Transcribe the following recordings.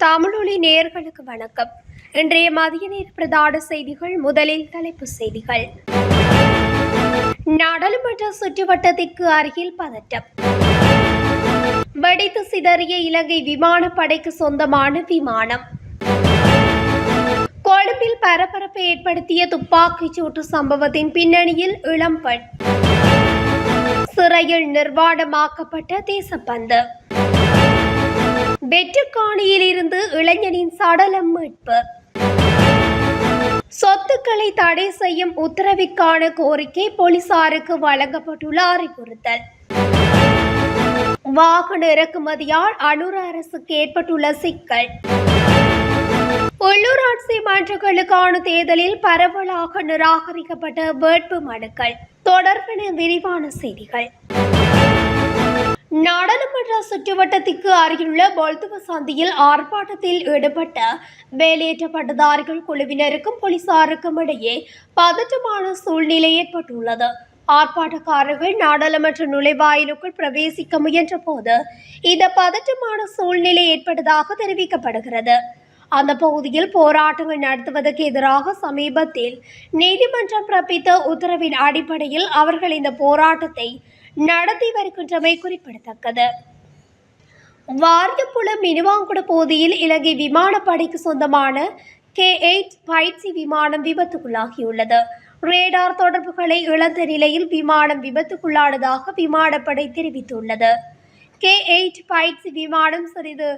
தமிழொலி நேயர்களுக்கு வணக்கம். இன்றைய மதிய நேர பிரதான செய்திகள். முதலில் தலைப்புச் செய்திகள். நாடாளுமன்ற சுற்றுவட்டத்திற்கு அருகில் பதட்டம். வெடித்து சிதறிய இலங்கை விமானப்படைக்கு சொந்தமான விமானம். கொழும்பில் பரபரப்பை ஏற்படுத்திய துப்பாக்கிச் சூட்டு சம்பவத்தின் பின்னணியில் இளம்பெண். சிறையில் நிர்வாணமாக்கப்பட்ட தேசப்பந்து. வெற்றுக்காணியில் இருந்து இளைஞனின் சடலம் மீட்பு. சொத்துக்களை தடை செய்யும் உத்தரவிற்கான கோரிக்கை போலீசாருக்கு வழங்கப்பட்டுள்ள அறிவுறுத்தல். வாகன இறக்குமதியால் அனுர அரசுக்கு ஏற்பட்டுள்ள சிக்கல். உள்ளூராட்சி மன்றங்களுக்கான தேர்தலில் பரவலாக நிராகரிக்கப்பட்ட வேட்பு மனுக்கள் தொடர்பான விரிவான செய்திகள். நாடாளுமன்ற சுற்றுவட்டத்திற்கு அருகிலுள்ள பொல்துவ சந்தியில் ஆர்ப்பாட்டத்தில் ஈடுபட்ட வேலையற்ற பட்டதாரிகள் குழுவினருக்கும் போலீசாருக்கும் இடையே பதற்றமான சூழ்நிலை ஏற்பட்டுள்ளது. ஆர்ப்பாட்டக்காரர்கள் நாடாளுமன்ற நுழைவாயிலுக்குள் பிரவேசிக்க முயன்ற போது இந்த பதற்றமான சூழ்நிலை ஏற்பட்டதாக தெரிவிக்கப்படுகிறது. அந்த பகுதியில் போராட்டங்கள் நடத்துவதற்கு எதிராக சமீபத்தில் நீதிமன்றம் பிறப்பித்த உத்தரவின் அடிப்படையில் அவர்கள் இந்த போராட்டத்தை நடத்தி வருகின்றமை குறிப்பிடத்தக்கது. வாரியப்புலம் மினுவாங்குட பகுதியில் இலங்கை விமானப்படைக்கு சொந்தமான K8 பயிற்சி விமானம் விபத்துக்குள்ளாகியுள்ளது. ரேடார் தொடர்புகளை இழந்த நிலையில் விமானம் விபத்துக்குள்ளானதாக விமானப்படை தெரிவித்துள்ளது. K8 பயிற்சி விமானம் சிறிது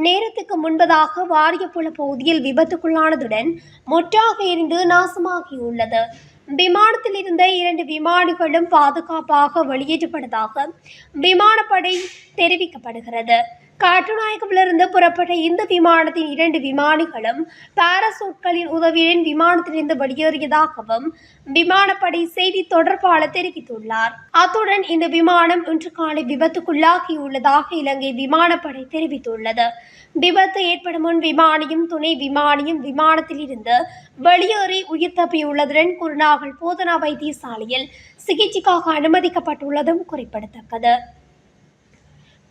நேரத்துக்கு முன்பதாக வாரியப்புல பகுதியில் விபத்துக்குள்ளானதுடன் முற்றாக எரிந்து நாசமாகியுள்ளது. விமானத்தில் இருந்த 2 விமானிகளும் பாதுகாப்பாக வெளியேற்றப்பட்டதாக விமானப்படை தெரிவிக்கப்படுகிறது. காட்டுநாயக்கவிலிருந்து புறப்பட்ட இந்த விமானத்தின் 2 விமானிகளும் பாராசூட்களின் உதவியுடன் விமானத்திலிருந்து வெளியேறியதாகவும் விமானப்படை செய்தி தொடர்பாளர் தெரிவித்துள்ளார். அத்துடன் இந்த விமானம் இன்று காலை விபத்துக்குள்ளாகியுள்ளதாக இலங்கை விமானப்படை தெரிவித்துள்ளது. விபத்து ஏற்படும் முன் விமானியும் துணை விமானியும் விமானத்தில் இருந்து வெளியேறி உயிர் தப்பியுள்ளதுடன் குருநாகல் போதனா வைத்தியசாலையில் சிகிச்சைக்காக அனுமதிக்கப்பட்டுள்ளதும் குறிப்பிடத்தக்கது.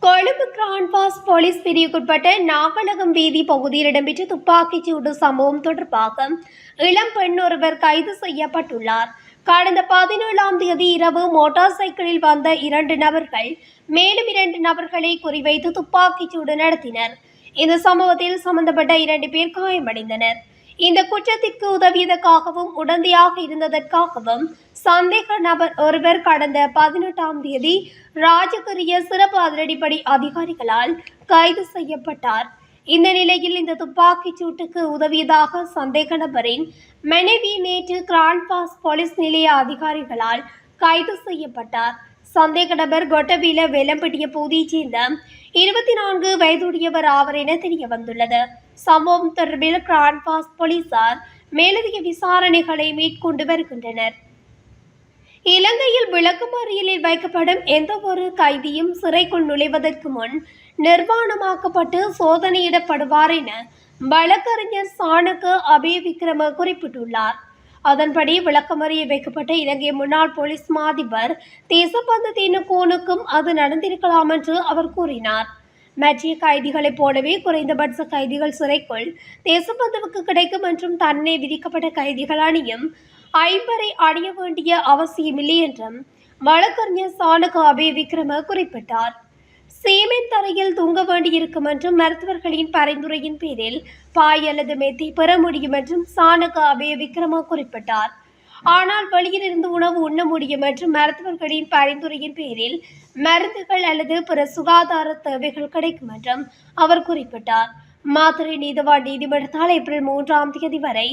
கொழும்பு கிராண்ட் பாஸ் போலீஸ் பிரிவுக்குட்பட்ட நாகலகம் வீதி பகுதியில் இடம்பெற்ற துப்பாக்கிச் சூடு சம்பவம் தொடர்பாக இளம் பெண் ஒருவர் கைது செய்யப்பட்டுள்ளார். கடந்த 17ஆம் தேதி இரவு மோட்டார் சைக்கிளில் வந்த 2 நபர்கள் மேலும் 2 நபர்களை குறிவைத்து துப்பாக்கிச் சூடு நடத்தினர். இந்த சம்பவத்தில் சம்பந்தப்பட்ட 2 பேர் காயமடைந்தனர். இந்த குற்றத்திற்கு உதவியதற்காகவும் உடந்தையாக இருந்ததற்காகவும் சந்தேக நபர் ஒருவர் கடந்த 18ஆம் தேதி ராஜகிரிய சிறப்பு அதிரடிப்படை அதிகாரிகளால் கைது செய்யப்பட்டார். இந்த நிலையில் இந்த துப்பாக்கிச் சூட்டுக்கு உதவியதாக சந்தேக நபரின் மனைவி நேற்று கிராண்ட் பாஸ் போலீஸ் நிலைய அதிகாரிகளால் கைது செய்யப்பட்டார். சந்தேக நபர் கொட்டவில வெலம்பட்டிய பகுதியைச் சேர்ந்த 24 வயதுடையவர் ஆவர் என தெரிய வந்துள்ளது. சம்பவம் தொடர்பில் கிராண்ட் பாஸ் போலீசார் மேலதிக விசாரணைகளை மேற்கொண்டு வருகின்றனர். இலங்கையில் விளக்கமறியலில் வைக்கப்படும் எந்த ஒரு கைதியும் சிறைக்குள் நுழைவதற்கு முன் நிர்வாணமாக்கப்பட்டு சோதனையிடப்படுவார் என வழக்கறிஞர் சாணக்க அபேவிக்ரம குறிப்பிட்டுள்ளார். அதன்படி விளக்கமறிய வைக்கப்பட்ட இலங்கை முன்னாள் போலீஸ் மாதிபர் தேசப்பந்து தினகோனுக்கும் அது நடந்திருக்கலாம் என்று அவர் கூறினார். மற்ற கைதிகளைப் போலவே குறைந்தபட்ச கைதிகள் சிறைக்குள் தேசப்பந்துவுக்கு கிடைக்கும் என்றும் தன்னை விதிக்கப்பட்ட கைதிகள் அணியும் 50 அணிய வேண்டிய அவசியமில்லை என்றும் வழக்கறிஞர் சாணக்க அபேவிக்ரம குறிப்பிட்டார். சீமெண்ட் தரையில் தூங்க வேண்டியிருக்கும் என்றும் மருத்துவர்களின் பரிந்துரையின் பேரில் பாய் அல்லது மெத்தை பெற முடியும் என்றும் சாணக்க அபேவிக்ரம குறிப்பிட்டார். ஆனால் வெளியிலிருந்து உணவு உண்ண முடியும் என்றும் மருத்துவர்களின் பரிந்துரையின் பேரில் மருந்துகள் அல்லது பிற சுகாதார தேவைகள் கிடைக்கும் என்றும் அவர் குறிப்பிட்டார். மாத்தறை நீதவான் நீதிமன்றத்தால் ஏப்ரல் 3ஆம் தேதி வரை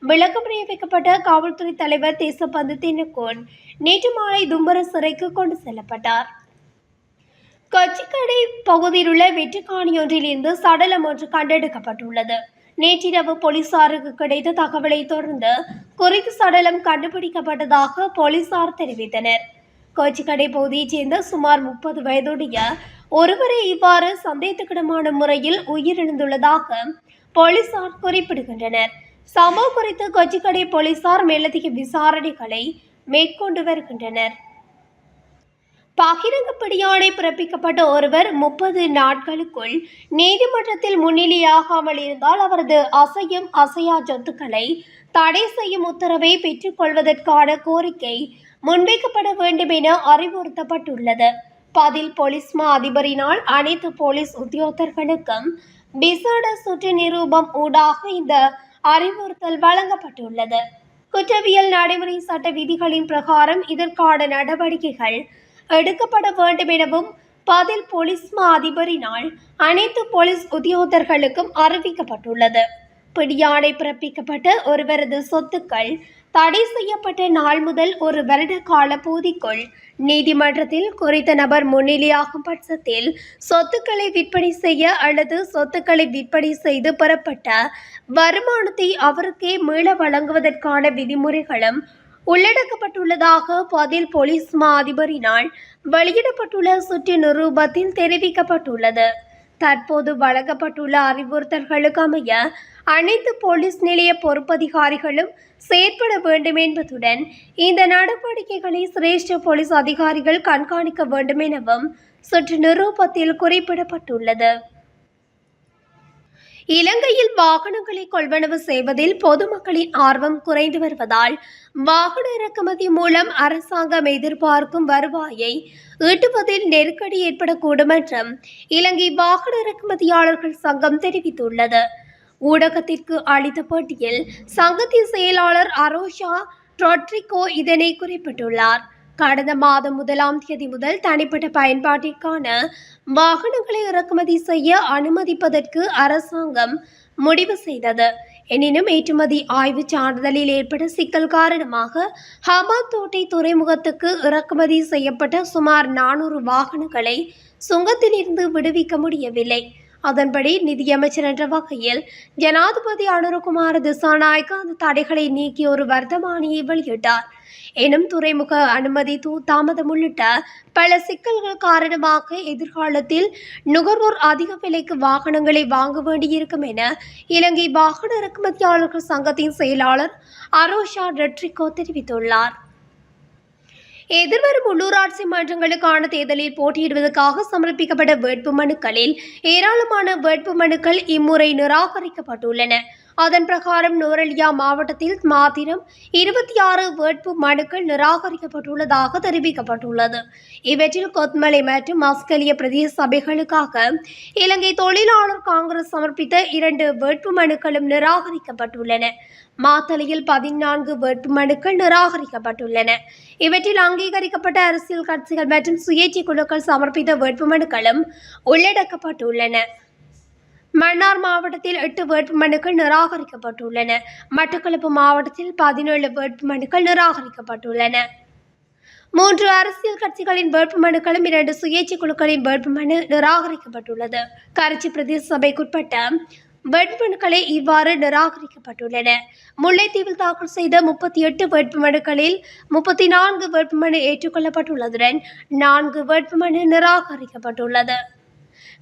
விளக்கமறிய வைக்கப்பட்ட காவல்துறை தலைவர் தேசப்பந்து தினகோன் நேற்று மாலை தும்பர சிறைக்கு கொண்டு செல்லப்பட்டார். கொச்சிக்கடை பகுதியில் உள்ள வெற்றுக்காணியொன்றிலிருந்து சடலம் ஒன்று கண்டெடுக்கப்பட்டுள்ளது. நேற்றிரவு போலீசாருக்கு கிடைத்த தகவலை தொடர்ந்து குறித்த சடலம் கண்டுபிடிக்கப்பட்டதாக போலீசார் தெரிவித்தனர். கொச்சிக்கடை பகுதியைச் சேர்ந்த சுமார் 30 வயதுடைய ஒருவரை இவ்வாறு சந்தேகத்துக்கிடமான முறையில் உயிரிழந்துள்ளதாக போலீசார் குறிப்பிடுகின்றனர். சம்பவம் குறித்து கொச்சிக்கடை போலீசார் மேலதிக விசாரணைகளை மேற்கொண்டு வருகின்றனர். பகிரங்க பிடியாணை பிறப்பிக்கப்பட்ட ஒருவர் 30 நாட்களுக்குள் நீதிமன்றத்தில் முன்னிலையாகாமல் இருந்தால் அவரது அசையும் அசையா சொத்துக்களை தடை செய்யும் உத்தரவை பெற்றுக்கொள்வதற்கான கோரிக்கை முன்வைக்கப்பட வேண்டும் என அறிவுறுத்தப்பட்டுள்ளது. பதில் போலீஸ் மா அதிபரினால் அனைத்து போலீஸ் உத்தியோகத்தர்களுக்கும் விசேட சுற்று நிரூபம் ஊடாக இந்த அறிவுறுத்தல் வழங்கப்பட்டுள்ளது. குற்றவியல் நடைமுறை சட்ட விதிகளின் பிரகாரம் இதற்கான நடவடிக்கைகள் எடுக்கப்பட வேண்டும் எனவும் பதில் போலீஸ் மா அதிபரினால் அனைத்து போலீஸ் உத்தியோகத்தர்களுக்கும் அறிவிக்கப்பட்டுள்ளது. பிடியாணை பிறப்பிக்கப்பட்ட ஒருவரது சொத்துக்கள் தடை செய்யப்பட்ட நாள் முதல் 1 வருட கால பகுதிக்குள் நீதிமன்றத்தில் குறித்த நபர் முன்னிலையாகும் பட்சத்தில் சொத்துக்களை விற்பனை செய்ய அல்லது சொத்துக்களை விற்பனை செய்து பெறப்பட்ட வருமானத்தை அவருக்கே மீள வழங்குவதற்கான விதிமுறைகளும் உள்ளடக்கப்பட்டுள்ளதாக பதில் போலீஸ் மா அதிபரினால் வெளியிடப்பட்டுள்ள சுற்று நிரூபத்தில் தெரிவிக்கப்பட்டுள்ளது. தற்போது வழங்கப்பட்டுள்ள அறிவுறுத்தல்களுக்கு அமைய அனைத்து போலீஸ் நிலைய பொறுப்பதிகாரிகளும் செயற்பட வேண்டும் என்பதுடன் இந்த நடவடிக்கைகளை சிரேஷ்ட போலீஸ் அதிகாரிகள் கண்காணிக்க வேண்டும் எனவும் சுற்று நிரூபத்தில் குறிப்பிடப்பட்டுள்ளது. இலங்கையில் வாகனங்களை கொள்வனவு செய்வதில் பொதுமக்களின் ஆர்வம் குறைந்து வருவதால் வாகன இறக்குமதி மூலம் அரசாங்கம் எதிர்பார்க்கும் வருவாயை ஈட்டுவதில் நெருக்கடி ஏற்படக்கூடும் என்றும் இலங்கை வாகன இறக்குமதியாளர்கள் சங்கம் தெரிவித்துள்ளது. ஊடகத்திற்கு அளித்த பேட்டியில் சங்கத்தின் செயலாளர் அரோஷா ட்ரொட்ரிகோ இதனை குறிப்பிட்டுள்ளார். கடந்த மாதம் 1ஆம் தேதி முதல் தனிப்பட்ட பயன்பாட்டிற்கான வாகனங்களை இறக்குமதி செய்ய அனுமதிப்பதற்கு அரசாங்கம் முடிவு செய்தது. எனினும் ஏற்றுமதி ஆய்வு சான்றிதழில் ஏற்பட்ட சிக்கல் காரணமாக ஹமாத்தோட்டை துறைமுகத்துக்கு இறக்குமதி செய்யப்பட்ட சுமார் 400 வாகனங்களை சுங்கத்திலிருந்து விடுவிக்க முடியவில்லை. அதன்படி நிதியமைச்சர் என்ற வகையில் ஜனாதிபதி அனுரகுமார திசாநாயக்க அந்த தடைகளை நீக்கி ஒரு வர்த்தமானியை வெளியிட்டார். எனும் துறைமுக அனுமதி தாமதம் உள்ளிட்ட பல சிக்கல்கள் காரணமாக எதிர்காலத்தில் நுகர்வோர் அதிக விலைக்கு வாகனங்களை வாங்க வேண்டியிருக்கும் என இலங்கை வாகன இறக்குமதியாளர்கள் சங்கத்தின் செயலாளர் அரோஷா ட்ரொட்ரிகோ தெரிவித்துள்ளார். எதிர்வரும் உள்ளூராட்சி மன்றங்களுக்கான தேர்தலில் போட்டியிடுவதற்காக சமர்ப்பிக்கப்பட்ட வேட்புமனுக்களில் ஏராளமான வேட்புமனுக்கள் இம்முறை நிராகரிக்கப்பட்டுள்ளன. அதன் பிரகாரம் நுவரெலியா மாவட்டத்தில் மாத்திரம் 26 வேட்பு மனுக்கள் நிராகரிக்கப்பட்டுள்ளதாக தெரிவிக்கப்பட்டுள்ளது. இவற்றில் கொத்மலை மற்றும் மஸ்கலிய பிரதேச சபைகளுக்காக இலங்கை தொழிலாளர் காங்கிரஸ் சமர்ப்பித்த 2 வேட்பு மனுக்களும் நிராகரிக்கப்பட்டுள்ளன. மாத்தளையில் 14 வேட்பு மனுக்கள் நிராகரிக்கப்பட்டுள்ளன. இவற்றில் அங்கீகரிக்கப்பட்ட அரசியல் கட்சிகள் மற்றும் சுயேட்சை குழுக்கள் சமர்ப்பித்த வேட்புமனுக்களும் உள்ளடக்கப்பட்டுள்ளன. மன்னார் மாவட்டத்தில் 8 வேட்புமனுக்கள் நிராகரிக்கப்பட்டுள்ளன. மட்டக்களப்பு மாவட்டத்தில் 17 வேட்புமனுக்கள் நிராகரிக்கப்பட்டுள்ளன. 3 அரசியல் கட்சிகளின் வேட்புமனுக்களும் 2 சுயேட்சை குழுக்களின் வேட்புமனு நிராகரிக்கப்பட்டுள்ளது. கரைச்சி பிரதேச சபைக்குட்பட்ட வேட்புமனுக்களை இவ்வாறு நிராகரிக்கப்பட்டுள்ளன. முல்லைத்தீவில் தாக்கல் செய்த 38 வேட்புமனுக்களில் 34 வேட்புமனு ஏற்றுக்கொள்ளப்பட்டுள்ளதுடன் 4 வேட்புமனு நிராகரிக்கப்பட்டுள்ளது.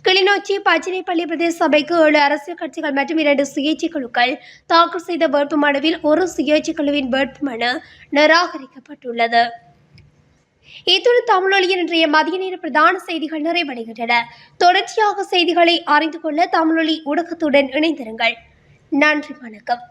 கிளிநொச்சி பச்சிலைப்பள்ளி பிரதேச சபைக்கு 7 அரசியல் கட்சிகள் மற்றும் 2 சுயேட்சை குழுக்கள் தாக்கல் செய்த வேட்புமனுவில் 1 சுயேட்சை குழுவின் வேட்புமனு நிராகரிக்கப்பட்டுள்ளது. இத்துடன் தமிழொலியின் இன்றைய மதிய நேர பிரதான செய்திகள் நிறைவடைகின்றன. தொடர்ச்சியாக செய்திகளை அறிந்து கொள்ள தமிழொலி ஊடகத்துடன் இணைந்திருங்கள். நன்றி, வணக்கம்.